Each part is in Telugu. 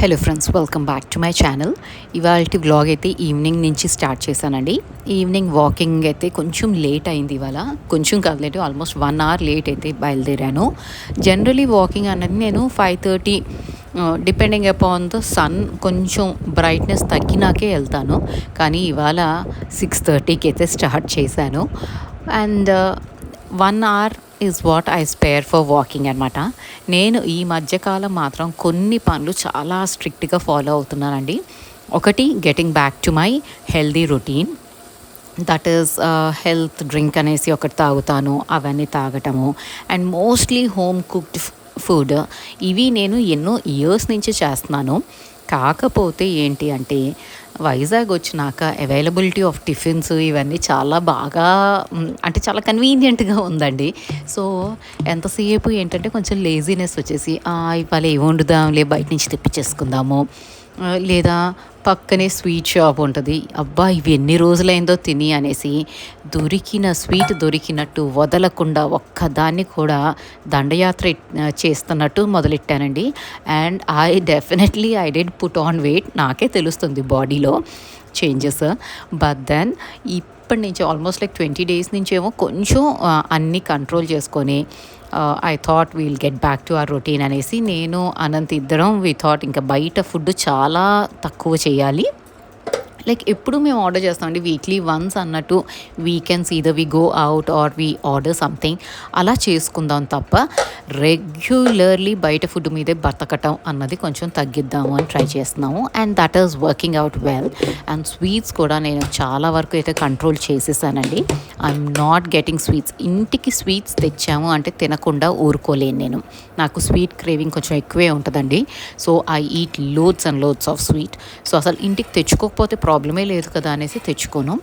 Hello friends, welcome back to my channel. ఇవాళ వ్లాగ్ అయితే ఈవినింగ్ నుంచి స్టార్ట్ చేశానండి. ఈవినింగ్ వాకింగ్ అయితే కొంచెం లేట్ అయింది ఇవాళ. కొంచెం కాదులేంటి, ఆల్మోస్ట్ 1 అవర్ లేట్ అయితే బయలుదేరాను. జనరలీ వాకింగ్ అన్నది నేను 5:30 డిపెండింగ్ అపాన్ ద సన్ కొంచెం బ్రైట్నెస్ తగ్గినాకే వెళ్తాను. కానీ ఇవాళ 6:30కి అయితే స్టార్ట్ చేశాను. And 1 hour is what I spare for walking అనమాట. నేను ఈ మధ్యకాలం మాత్రం కొన్ని పనులు చాలా స్ట్రిక్ట్గా ఫాలో అవుతున్నానండి. ఒకటి, getting back to my healthy routine. That is health drink అనేసి ఒకటి తాగుతాను, అవన్నీ తాగటము. And mostly home cooked food. ఇవి నేను ఎన్నో ఇయర్స్ నుంచి చేస్తున్నాను. కాకపోతే ఏంటి అంటే, వైజాగ్ వచ్చినాక అవైలబిలిటీ ఆఫ్ టిఫిన్స్ ఇవన్నీ చాలా బాగా అంటే చాలా కన్వీనియంట్గా ఉందండి. సో ఎంతసేపు ఏంటంటే కొంచెం లేజీనెస్ వచ్చేసి ఇవాళ ఏం వండుదాంలే, బయట నుంచి తెప్పించేసుకుందాము, లేదా పక్కనే స్వీట్ షాప్ ఉంటుంది, అబ్బా ఇవి ఎన్ని రోజులైందో తిని అనేసి దొరికిన స్వీట్ దొరికినట్టు వదలకుండా ఒక్కదాన్ని కూడా దండయాత్ర చేస్తున్నట్టు మొదలెట్టానండి. And I did put on weight. నాకే తెలుస్తుంది బాడీలో చేంజెస్. బట్ దెన్ ఇప్పటి నుంచి ఆల్మోస్ట్ లైక్ 20 days నుంచేమో కొంచెం అన్నీ కంట్రోల్ చేసుకొని I thought we'll get back to our routine అనేసి నేను అనంత్ ఇద్దరం వి థాట్ ఇంకా బయట ఫుడ్ చాలా తక్కువ చేయాలి. లైక్ ఎప్పుడు మేము ఆర్డర్ చేస్తామండి, వీక్లీ వన్స్ అన్నట్టు. Weekends either we go out or we order something, అలా చేసుకుందాం తప్ప రెగ్యులర్లీ బయట ఫుడ్ మీదే బతకటం అన్నది కొంచెం తగ్గిద్దాము అని ట్రై చేస్తున్నాము. And that is working out well. And sweets కూడా నేను చాలా వరకు అయితే కంట్రోల్ చేసేసానండి. I'm not getting sweets. ఇంటికి స్వీట్స్ తెచ్చాము అంటే తినకుండా ఊరుకోలేను నేను. నాకు స్వీట్ క్రేవింగ్ కొంచెం ఎక్కువే ఉంటుందండి. So I eat loads and loads of sweet. So అసలు ఇంటికి తెచ్చుకోకపోతే ప్రాబ్లమే లేదు కదా అనేసి తెచ్చుకోను.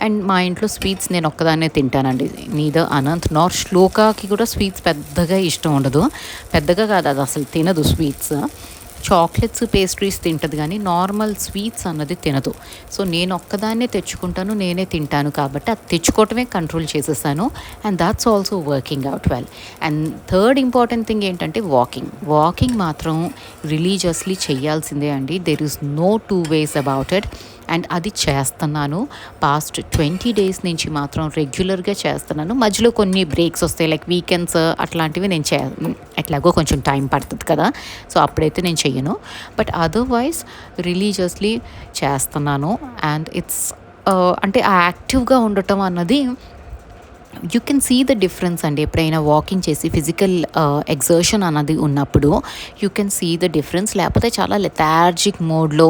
అండ్ మా ఇంట్లో స్వీట్స్ నేను ఒక్కదాన్నే తింటానండి. నీదర్ అనంత్ నార్ శ్లోకాకి కూడా స్వీట్స్ పెద్దగా ఇష్టం ఉండదు. పెద్దగా కాదు, అది అసలు తినదు స్వీట్స్. చాక్లెట్స్, పేస్ట్రీస్ తింటుంది కానీ నార్మల్ స్వీట్స్ అన్నది తినదు. సో నేను ఒక్కదాన్నే తెచ్చుకుంటాను, నేనే తింటాను కాబట్టి అది తెచ్చుకోవటమే కంట్రోల్ చేసేసాను. And that's also working out well. And third important thing ఏంటంటే వాకింగ్ మాత్రం రిలీజియస్లీ చేయాల్సిందే అండి. There is no two ways about it. And అది చేస్తున్నాను. పాస్ట్ 20 days నుంచి మాత్రం రెగ్యులర్గా చేస్తున్నాను. మధ్యలో కొన్ని బ్రేక్స్ వస్తాయి, లైక్ వీకెండ్స్ అట్లాంటివి నేను ఎట్లాగో కొంచెం టైం పడుతుంది కదా, సో అప్పుడైతే నేను చెయ్యను. బట్ అదర్వైజ్ రిలీజియస్లీ చేస్తున్నాను. అండ్ ఇట్స్ అంటే ఆ యాక్టివ్గా ఉండటం అన్నది you can see the difference అండి. ఎప్పుడైనా వాకింగ్ చేసి ఫిజికల్ ఎగ్జర్షన్ అన్నది ఉన్నప్పుడు you can see the difference. లేకపోతే చాలా లెథార్జిక్ మోడ్లో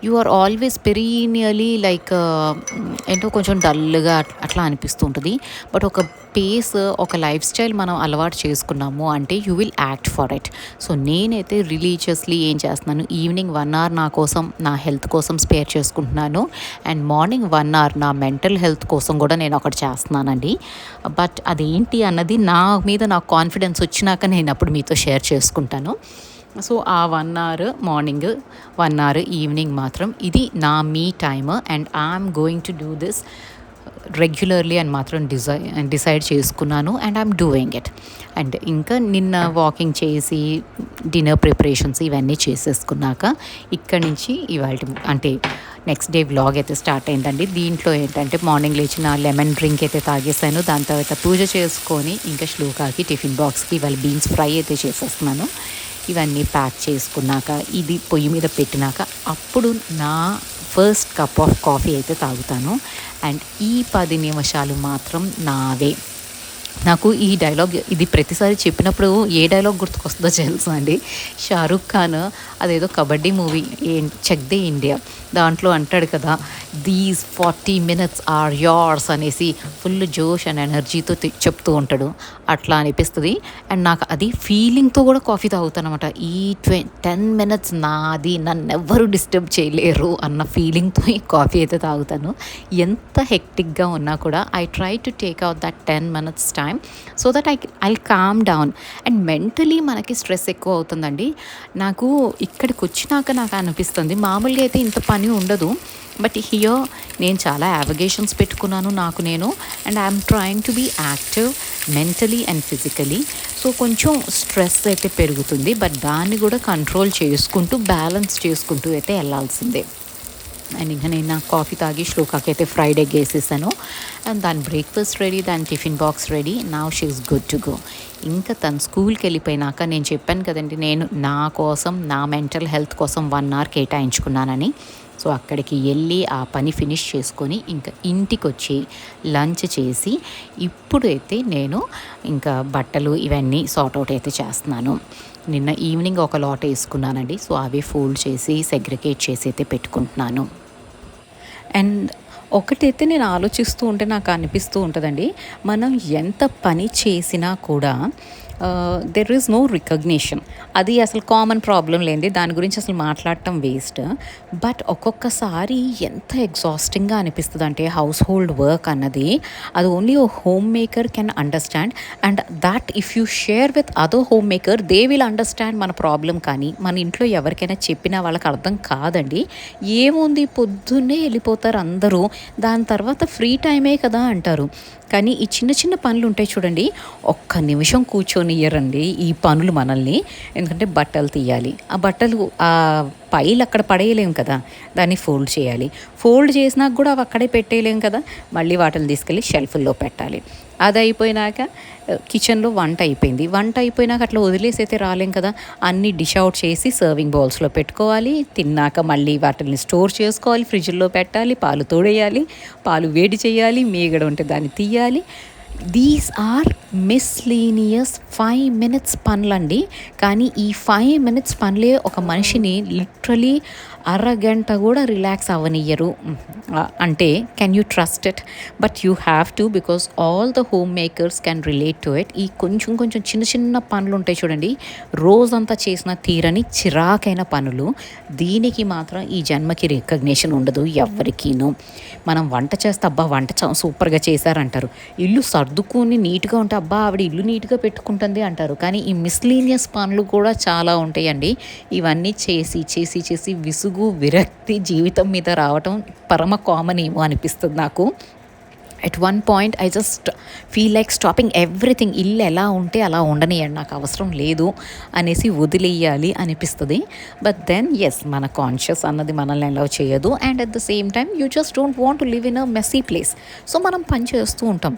you are always perennially like ఏంటో కొంచెం డల్గా అట్లా అనిపిస్తూ ఉంటుంది. బట్ ఒక పేస్, ఒక లైఫ్ స్టైల్ మనం అలవాటు చేసుకున్నాము అంటే you will act for it. So నేనైతే రిలీజియస్లీ ఏం చేస్తున్నాను, ఈవినింగ్ 1 hour నా కోసం, నా హెల్త్ కోసం స్పేర్ చేసుకుంటున్నాను. అండ్ మార్నింగ్ 1 hour నా మెంటల్ హెల్త్ కోసం కూడా నేను ఒకటి చేస్తున్నానండి. బట్ అదేంటి అన్నది నా మీద నాకు కాన్ఫిడెన్స్ వచ్చినాక నేను అప్పుడు మీతో షేర్ చేసుకుంటాను. సో ఆ 1 hour మార్నింగ్, 1 hour ఈవినింగ్ మాత్రం ఇది నా me time. And I'm going to do this regularly అని మాత్రం డిసైడ్ చేసుకున్నాను. And I'm doing it. And ఇంకా నిన్న వాకింగ్ చేసి డిన్నర్ ప్రిపరేషన్స్ ఇవన్నీ చేసేసుకున్నాక ఇక్కడి నుంచి ఇవాళ అంటే నెక్స్ట్ డే వ్లాగ్ అయితే స్టార్ట్ అయిందండి. దీంట్లో ఏంటంటే మార్నింగ్ లేచిన లెమన్ డ్రింక్ అయితే తాగేసాను. దాని తర్వాత పూజ చేసుకొని ఇంకా శ్లోకాకి టిఫిన్ బాక్స్కి ఇవాళ బీన్స్ ఫ్రై అయితే చేసేస్తున్నాను. ఇవన్నీ ప్యాక్ చేసుకున్నాక ఇది పొయ్యి మీద పెట్టినాక అప్పుడు నా ఫస్ట్ కప్ ఆఫ్ కాఫీ అయితే తాగుతాను. అండ్ ఈ 10 నిమిషాలు మాత్రం నావే. నాకు ఈ డైలాగ్ ఇది ప్రతిసారి చెప్పినప్పుడు ఏ డైలాగ్ గుర్తుకొస్తుందో తెలుసు అండి. షారుఖ్ ఖాన్ అదేదో కబడ్డీ మూవీ చెక్ దే ఇండియా, దాంట్లో అంటాడు కదా, దీస్ 40 minutes ఆర్ యోర్స్ అనేసి ఫుల్ జోష్ అండ్ ఎనర్జీతో చెప్తూ ఉంటాడు. అట్లా అనిపిస్తుంది. అండ్ నాకు అది ఫీలింగ్తో కూడా కాఫీ తాగుతాను అనమాట. ఈ 10 minutes నాది, నన్ను ఎవ్వరూ డిస్టర్బ్ చేయలేరు అన్న ఫీలింగ్తో ఈ కాఫీ అయితే తాగుతాను. ఎంత హెక్టిక్గా ఉన్నా కూడా I try to take out that 10 minutes time time so that I'll calm down. And mentally మనకి స్ట్రెస్ ఎక్కువ అవుతుందండి. నాకు ఇక్కడికి వచ్చినాక నాకు అనిపిస్తుంది, మామూలుగా అయితే ఇంత పని ఉండదు, బట్ హియర్ నేను చాలా యావిగేషన్స్ పెట్టుకున్నాను నాకు నేను. And I'm trying to be active mentally and physically. So కొంచెం స్ట్రెస్ అయితే పెరుగుతుంది, బట్ దాన్ని కూడా కంట్రోల్ చేసుకుంటూ బ్యాలెన్స్ చేసుకుంటూ అయితే వెళ్ళాల్సిందే. అండ్ ఇంకా నేను నా కాఫీ తాగి శ్లోకాకి అయితే ఫ్రైడ్ ఎగ్ వేసేసాను. అండ్ దాని బ్రేక్ఫాస్ట్ రెడీ, దాని tiffin box ready. Now she is good to go. ఇంకా తను స్కూల్కి వెళ్ళిపోయినాక నేను చెప్పాను కదండి, నేను నా కోసం నా మెంటల్ హెల్త్ కోసం 1 hour కేటాయించుకున్నానని. సో అక్కడికి వెళ్ళి ఆ పని ఫినిష్ చేసుకొని ఇంకా ఇంటికి వచ్చి లంచ్ చేసి ఇప్పుడైతే నేను ఇంకా బట్టలు ఇవన్నీ సార్ట్ అవుట్ అయితే చేస్తున్నాను. నిన్న ఈవినింగ్ ఒక లాట్ వేసుకున్నానండి, సో అవి ఫోల్డ్ చేసి సెగ్రిగేట్ చేసి అయితే పెట్టుకుంటున్నాను. అండ్ ఒకటైతే నేను ఆలోచిస్తూ ఉంటే నాకు అనిపిస్తూ ఉంటుందండి, మనం ఎంత పని చేసినా కూడా దెర్ ఈజ్ నో రికగ్నిషన్. అది అసలు కామన్ ప్రాబ్లం లేనిది, దాని గురించి అసలు మాట్లాడటం వేస్ట్. బట్ ఒక్కొక్కసారి ఎంత ఎగ్జాస్టింగ్గా అనిపిస్తుంది అంటే హౌస్ హోల్డ్ వర్క్ అన్నది, అది ఓన్లీ ఓ homemaker can understand. And that if you share with other homemaker they will understand మన ప్రాబ్లం. కానీ మన ఇంట్లో ఎవరికైనా చెప్పినా వాళ్ళకి అర్థం కాదండి. ఏముంది, పొద్దున్నే వెళ్ళిపోతారు అందరూ, దాని తర్వాత ఫ్రీ టైమే కదా అంటారు. కానీ ఈ చిన్న చిన్న పనులు ఉంటాయి చూడండి, ఒక్క నిమిషం కూర్చొనియ్యరండి ఈ పనులు మనల్ని. ఎందుకంటే బట్టలు తీయాలి, ఆ బట్టలు ఆ పైలు అక్కడ పడేయలేము కదా, దాన్ని ఫోల్డ్ చేయాలి. ఫోల్డ్ చేసినాక కూడా అవి అక్కడే పెట్టేయలేము కదా, మళ్ళీ వాటిని తీసుకెళ్ళి షెల్ఫ్ల్లో పెట్టాలి. అది అయిపోయినాక కిచెన్లో వంట అయిపోయింది, వంట అయిపోయినాక అట్లా వదిలేసి అయితే రాలేం కదా, అన్నీ డిష్ అవుట్ చేసి సర్వింగ్ బౌల్స్లో పెట్టుకోవాలి. తిన్నాక మళ్ళీ వాటిని స్టోర్ చేసుకోవాలి, ఫ్రిడ్జ్లో పెట్టాలి, పాలు తోడేయాలి, పాలు వేడి చేయాలి, మీగడ ఉంటే దాన్ని తీయాలి. దీస్ ఆర్ మిస్లీనియస్ 5 minutes పనులండి. కానీ ఈ 5 minutes పనులే ఒక మనిషిని లిటరలీ అరగంట కూడా రిలాక్స్ అవ్వనియ్యరు. అంటే can you trust it? But you have to, because all the home makers can relate to it. ఈ కొంచెం కొంచెం చిన్న చిన్న పనులు ఉంటాయి చూడండి, రోజంతా చేసిన తీరని చిరాకైన పనులు, దీనికి మాత్రం ఈ జన్మకి రికగ్నిషన్ ఉండదు ఎవ్వరికీను. మనం వంట చేస్తే అబ్బా వంట సూపర్గా చేశారంటారు, ఇల్లు సర్దుకొని నీట్గా ఉంటే అబ్బా ఆవిడ ఇల్లు నీట్గా పెట్టుకుంటుంది అంటారు. కానీ ఈ మిస్లీనియస్ పనులు కూడా చాలా ఉంటాయండి. ఇవన్నీ చేసి చేసి చేసి విసుగు విరక్తి జీవితం మీద రావటం పరమ కామన్ ఏమో అనిపిస్తుంది నాకు. At one point I just feel like stopping everything. ఇల్లు ఎలా ఉంటే అలా ఉండనియండి, నాకు అవసరం లేదు అనేసి వదిలేయాలి అనిపిస్తుంది. బట్ దెన్ ఎస్, మన కాన్షియస్ అన్నది మనల్ని అలౌ చేయదు. And at the same time you just don't want to live in a messy place. So మనం పని చేస్తూ ఉంటాం,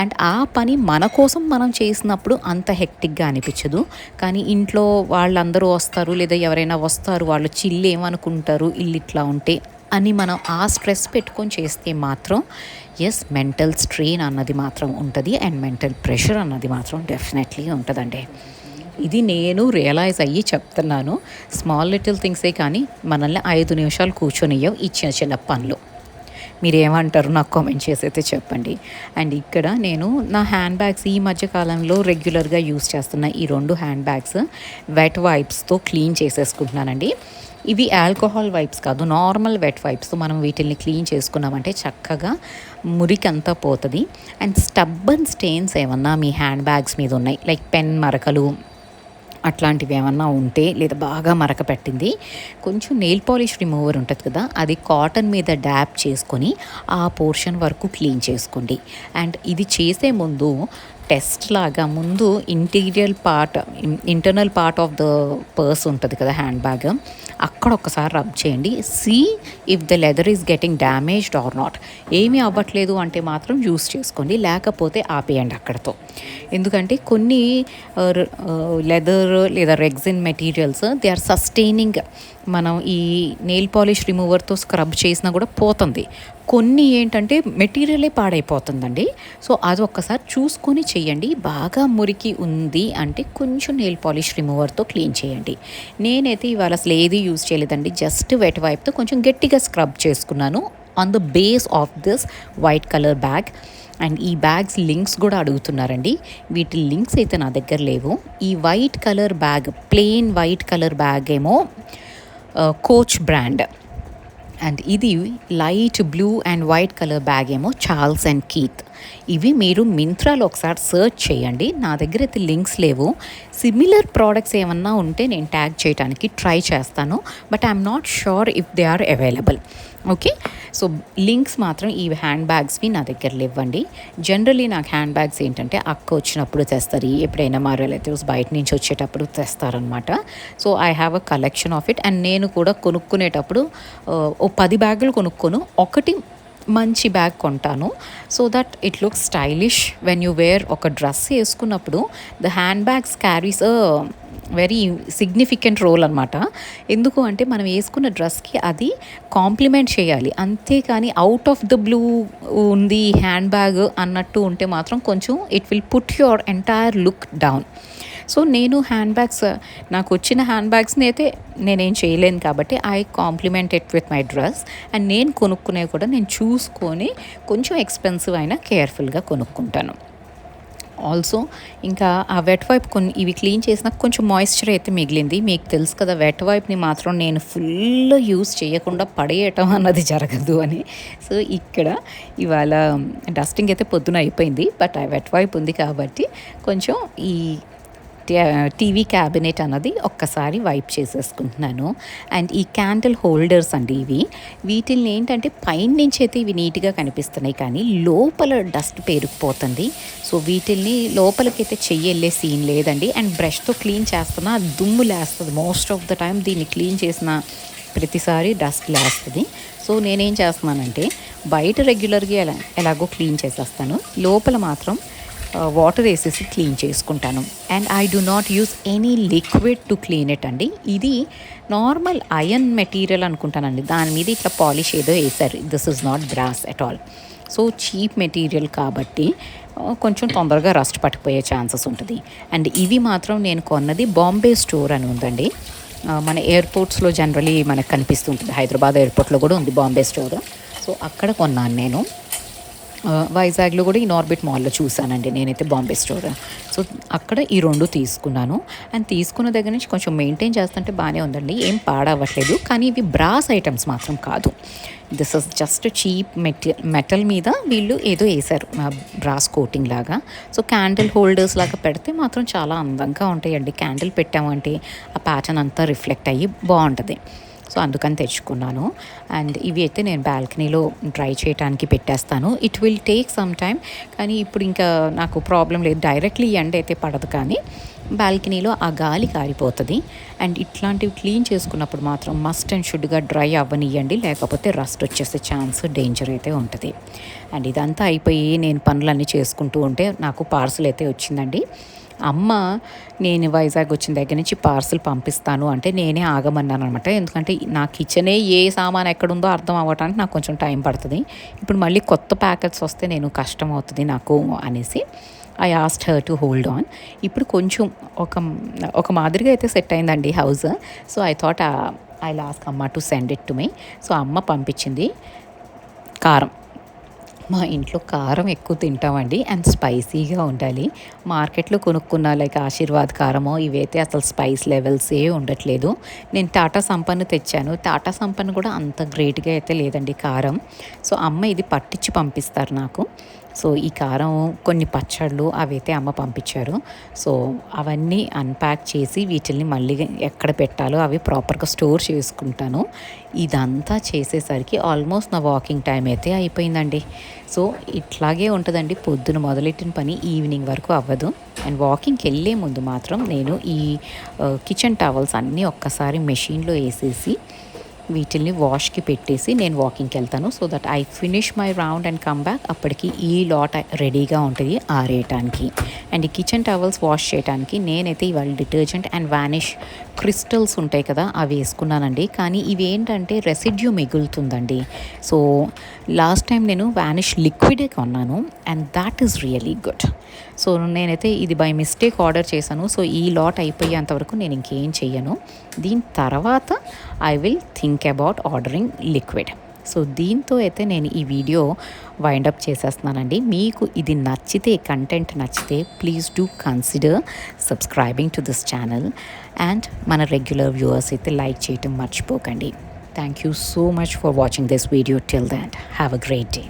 అండ్ ఆ పని మన కోసం మనం చేసినప్పుడు అంత హెక్టిక్గా అనిపించదు. కానీ ఇంట్లో వాళ్ళందరూ వస్తారు, లేదా ఎవరైనా వస్తారు, వాళ్ళు చిల్లు ఏమనుకుంటారు ఇల్లు ఇట్లా ఉంటే అని మనం ఆ స్ట్రెస్ పెట్టుకొని చేస్తే మాత్రం ఎస్, మెంటల్ స్ట్రెయిన్ అన్నది మాత్రం ఉంటుంది, అండ్ మెంటల్ ప్రెషర్ అన్నది మాత్రం డెఫినెట్లీ ఉంటుందండి. ఇది నేను రియలైజ్ అయ్యి చెప్తున్నాను. స్మాల్ లిటిల్ థింగ్సే కానీ మనల్ని 5 నిమిషాలు కూర్చొనియ్యవు ఈ చిన్న చిన్న పనులు. మీరేమంటారు నాకు కామెంట్ చేసి అయితే చెప్పండి. అండ్ ఇక్కడ నేను నా హ్యాండ్ బ్యాగ్స్ ఈ మధ్య కాలంలో రెగ్యులర్గా యూస్ చేస్తున్న ఈ 2 హ్యాండ్ బ్యాగ్స్ వెట్ వైప్స్తో క్లీన్ చేసేసుకుంటున్నానండి. ఇవి ఆల్కహాల్ వైప్స్ కాదు, నార్మల్ వెట్ వైప్స్తో మనం వీటిల్ని క్లీన్ చేసుకున్నామంటే చక్కగా మురికంతా పోతుంది. అండ్ స్టబ్బన్ స్టెయిన్స్ ఏమన్నా మీ హ్యాండ్ బ్యాగ్స్ మీద ఉన్నాయి, లైక్ పెన్ మరకలు అట్లాంటివి ఏమన్నా ఉంటే, లేదా బాగా మరక పెట్టింది, కొంచెం నెయిల్ పాలిష్ రిమూవర్ ఉంటుంది కదా, అది కాటన్ మీద డ్యాప్ చేసుకొని ఆ పోర్షన్ వరకు క్లీన్ చేసుకోండి. అండ్ ఇది చేసే ముందు టెస్ట్ లాగా ముందు internal part of the purse ఉంటుంది కదా, హ్యాండ్ బ్యాగ్, అక్కడ ఒకసారి రబ్ చేయండి. See if the leather is getting damaged or not. ఏమీ అవ్వట్లేదు అంటే మాత్రం యూస్ చేసుకోండి, లేకపోతే ఆపేయండి అక్కడతో. ఎందుకంటే కొన్ని లెదర్ లేదా rexine materials they are sustaining. మనం ఈ నెయిల్ పాలిష్ రిమూవర్తో స్క్రబ్ చేసినా కూడా పోతుంది. కొన్ని ఏంటంటే మెటీరియలే పాడైపోతుందండి. సో అది ఒక్కసారి చూసుకొని చేయండి. బాగా మురికి ఉంది అంటే కొంచెం నెయిల్ పాలిష్ రిమూవర్తో క్లీన్ చేయండి. నేనైతే ఇవాళ అసలు ఏది యూజ్ చేయలేదండి, జస్ట్ వెట్ వైప్తో కొంచెం గట్టిగా స్క్రబ్ చేసుకున్నాను on the base of this white colour bag. And ఈ బ్యాగ్స్ లింక్స్ కూడా అడుగుతున్నారండి, వీటి లింక్స్ అయితే నా దగ్గర లేవు. ఈ white colour bag, plain white colour bag ఏమో కోచ్ బ్రాండ్, అండ్ ఇది light blue and white colour bag ఏమో చార్ల్స్ అండ్ కీత్. ఇవి మీరు మింత్రాలో ఒకసారి సర్చ్ చేయండి. నా దగ్గర అయితే లింక్స్ లేవు. సిమిలర్ ప్రోడక్ట్స్ ఏమన్నా ఉంటే నేను ట్యాగ్ చేయడానికి ట్రై చేస్తాను. But I'm not sure if they are available. Okay, so links మాత్రం ఈ హ్యాండ్ బ్యాగ్స్వి నా దగ్గర లేవండి. జనరలీ నాకు హ్యాండ్ బ్యాగ్స్ ఏంటంటే అక్క వచ్చినప్పుడు తెస్తారు, ఎప్పుడైనా మా రిలేటివ్స్ బయట నుంచి వచ్చేటప్పుడు తెస్తారనమాట. So I have a collection of it. And నేను కూడా కొనుక్కునేటప్పుడు ఓ 10 బ్యాగులు కొనుక్కోను, ఒకటి మంచి బ్యాగ్ కొంటాను. So that it looks stylish when you wear. ఒక డ్రెస్ వేసుకున్నప్పుడు the handbags carries very significant role అనమాట. ఎందుకు అంటే మనం వేసుకున్న డ్రెస్కి అది కాంప్లిమెంట్ చేయాలి, అంతేకాని అవుట్ ఆఫ్ ద బ్లూ ఉంది హ్యాండ్ బ్యాగ్ అన్నట్టు ఉంటే మాత్రం కొంచెం it will put your entire look down. So నేను హ్యాండ్ బ్యాగ్స్, నాకు వచ్చిన హ్యాండ్ బ్యాగ్స్ని అయితే నేనేం చేయలేను కాబట్టి I complement it with my dress. And నేను కొనుక్కునే కూడా నేను చూసుకొని కొంచెం ఎక్స్పెన్సివ్ అయినా కేర్ఫుల్గా కొనుక్కుంటాను. ఆల్సో ఇంకా ఆ వెట్ వైప్ ఇవి క్లీన్ చేసినాక కొంచెం మాయిశ్చర్ అయితే మిగిలింది. మీకు తెలుసు కదా, వెట్ వైప్ని మాత్రం నేను ఫుల్ యూస్ చేయకుండా పడేయటం అన్నది జరగదు అని. సో ఇక్కడ ఇవాళ డస్టింగ్ అయితే పొద్దున అయిపోయింది, బట్ ఆ వెట్ వైప్ ఉంది కాబట్టి కొంచెం ఈ టీవీ క్యాబినెట్ అన్నది ఒక్కసారి వైప్ చేసేసుకుంటున్నాను. అండ్ ఈ క్యాండిల్ హోల్డర్స్ అండి ఇవి, వీటిల్ని ఏంటంటే పైన నుంచి అయితే ఇవి నీట్గా కనిపిస్తున్నాయి కానీ లోపల డస్ట్ పేరుకుపోతుంది. సో వీటిల్ని లోపలికైతే చెయ్యి వెళ్ళే సీన్ లేదండి. అండ్ బ్రష్తో క్లీన్ చేస్తున్నా దుమ్ము లేస్తుంది. మోస్ట్ ఆఫ్ ద టైం దీన్ని క్లీన్ చేసిన ప్రతిసారి డస్ట్ లేస్తుంది. సో నేనేం చేస్తున్నానంటే బయట రెగ్యులర్గా ఎలాగో క్లీన్ చేసేస్తాను, లోపల మాత్రం వాటర్ వేసేసి క్లీన్ చేసుకుంటాను. And I do not use any liquid to clean it అండి. ఇది నార్మల్ ఐరన్ మెటీరియల్ అనుకుంటానండి, దాని మీద ఇట్లా పాలిష్ ఏదో వేసారు. This is not brass at all. So cheap material కాబట్టి కొంచెం తొందరగా రస్ట్ పట్టిపోయే ఛాన్సెస్ ఉంటుంది. అండ్ ఇవి మాత్రం నేను కొన్నది బాంబే స్టోర్ అని ఉందండి. మన ఎయిర్పోర్ట్స్లో జనరలీ మనకు కనిపిస్తుంటుంది, హైదరాబాద్ ఎయిర్పోర్ట్లో కూడా ఉంది బాంబే స్టోర్. సో అక్కడ కొన్నాను నేను. వైజాగ్లో కూడా ఈ నార్బిట్ మాల్లో చూశానండి నేనైతే బాంబే స్టోర్. సో అక్కడ ఈ 2 తీసుకున్నాను. అండ్ తీసుకున్న దగ్గర నుంచి కొంచెం మెయింటైన్ చేస్తుంటే బాగానే ఉందండి, ఏం పాడవ్వట్లేదు. కానీ ఇవి బ్రాస్ ఐటమ్స్ మాత్రం కాదు. This is just cheap metal మీద వీళ్ళు ఏదో వేశారు బ్రాస్ కోటింగ్ లాగా. సో క్యాండిల్ హోల్డర్స్ లాగా పెడితే మాత్రం చాలా అందంగా ఉంటాయండి. క్యాండిల్ పెట్టామంటే ఆ ప్యాటర్న్ అంతా రిఫ్లెక్ట్ అయ్యి బాగుంటుంది. సో అందుకని తెచ్చుకున్నాను. అండ్ ఇవి అయితే నేను బాల్కనీలో డ్రై చేయడానికి పెట్టేస్తాను. It will take some time, కానీ ఇప్పుడు ఇంకా నాకు ప్రాబ్లం లేదు, డైరెక్ట్లీ ఎండ అయితే పడదు కానీ బాల్కనీలో ఆ గాలి కారిపోతుంది. అండ్ ఇట్లాంటివి క్లీన్ చేసుకున్నప్పుడు మాత్రం మస్ట్ అండ్ షుడ్గా డ్రై అవ్వనియండి, లేకపోతే రస్ట్ వచ్చేసే ఛాన్స్, డేంజర్ అయితే ఉంటుంది. అండ్ ఇదంతా అయిపోయి నేను పనులన్నీ చేసుకుంటూ ఉంటే నాకు పార్సల్ అయితే వచ్చిందండి. అమ్మ నేను వైజాగ్ వచ్చిన దగ్గర నుంచి పార్సిల్ పంపిస్తాను అంటే నేనే ఆగమన్నాను అనమాట. ఎందుకంటే నా కిచెనే ఏ సామాన్ ఎక్కడుందో అర్థం అవ్వటానికి నాకు కొంచెం టైం పడుతుంది. ఇప్పుడు మళ్ళీ కొత్త ప్యాకెట్స్ వస్తే నేను కష్టం అవుతుంది నాకు అనేసి I asked her to hold on. ఇప్పుడు కొంచెం ఒక మాదిరిగా అయితే సెట్ అయిందండి house. So I thought I ask అమ్మ to send it to me. So అమ్మ పంపించింది కారం. మా ఇంట్లో కారం ఎక్కువ తింటామండి, అండ్ స్పైసీగా ఉండాలి. మార్కెట్లో కొనుక్కున్న లైక్ ఆశీర్వాద్ కారమో ఇవైతే అసలు స్పైస్ లెవెల్సే ఉండట్లేదు. నేను టాటా సంపన్ను తెచ్చాను, టాటా సంపన్ను కూడా అంత గ్రేట్గా అయితే లేదండి కారం. సో అమ్మ ఇది పట్టించి పంపిస్తారు నాకు. సో ఈ కారం, కొన్ని పచ్చళ్ళు అవైతే అమ్మ పంపించారు. సో అవన్నీ అన్ప్యాక్ చేసి వీటిల్ని మళ్ళీ ఎక్కడ పెట్టాలో అవి ప్రాపర్గా స్టోర్ చేసుకుంటాను. ఇదంతా చేసేసరికి ఆల్మోస్ట్ నా వాకింగ్ టైం అయితే అయిపోయిందండి. సో ఇట్లాగే ఉంటుందండి, పొద్దున మొదలెట్టిన పని ఈవినింగ్ వరకు అవ్వదు. అండ్ వాకింగ్కి వెళ్ళే ముందు మాత్రం నేను ఈ కిచెన్ టవల్స్ అన్నీ ఒక్కసారి మెషిన్లో వేసేసి వీటిల్ని వాష్కి పెట్టేసి నేను వాకింగ్కి వెళ్తాను. So that I finish my round and come back. అప్పటికి ఈ లాట్ రెడీగా ఉంటుంది ఆరేయటానికి. అండ్ ఈ కిచెన్ టవల్స్ వాష్ చేయడానికి నేనైతే ఇవాళ డిటర్జెంట్ అండ్ వానిష్ క్రిస్టల్స్ ఉంటాయి కదా అవి వేసుకున్నానండి. కానీ ఇవి ఏంటంటే రెసిడ్యూ మిగులుతుందండి. సో లాస్ట్ టైం నేను వానిష్ లిక్విడే కొన్నాను and that is really good. So నేనైతే ఇది బై మిస్టేక్ ఆర్డర్ చేశాను. సో ఈ లాట్ అయిపోయేంతవరకు నేను ఇంకేం చెయ్యను. దీని తర్వాత I will think about ordering liquid. So దీంతో అయితే నేను ఈ వీడియో వైండప్ చేసేస్తున్నానండి. మీకు ఇది నచ్చితే, కంటెంట్ నచ్చితే please do consider subscribing to this channel. And మన రెగ్యులర్ వ్యూవర్స్ అయితే లైక్ చేయటం మర్చిపోకండి. Thank you so much for watching this video till then. Have a great day.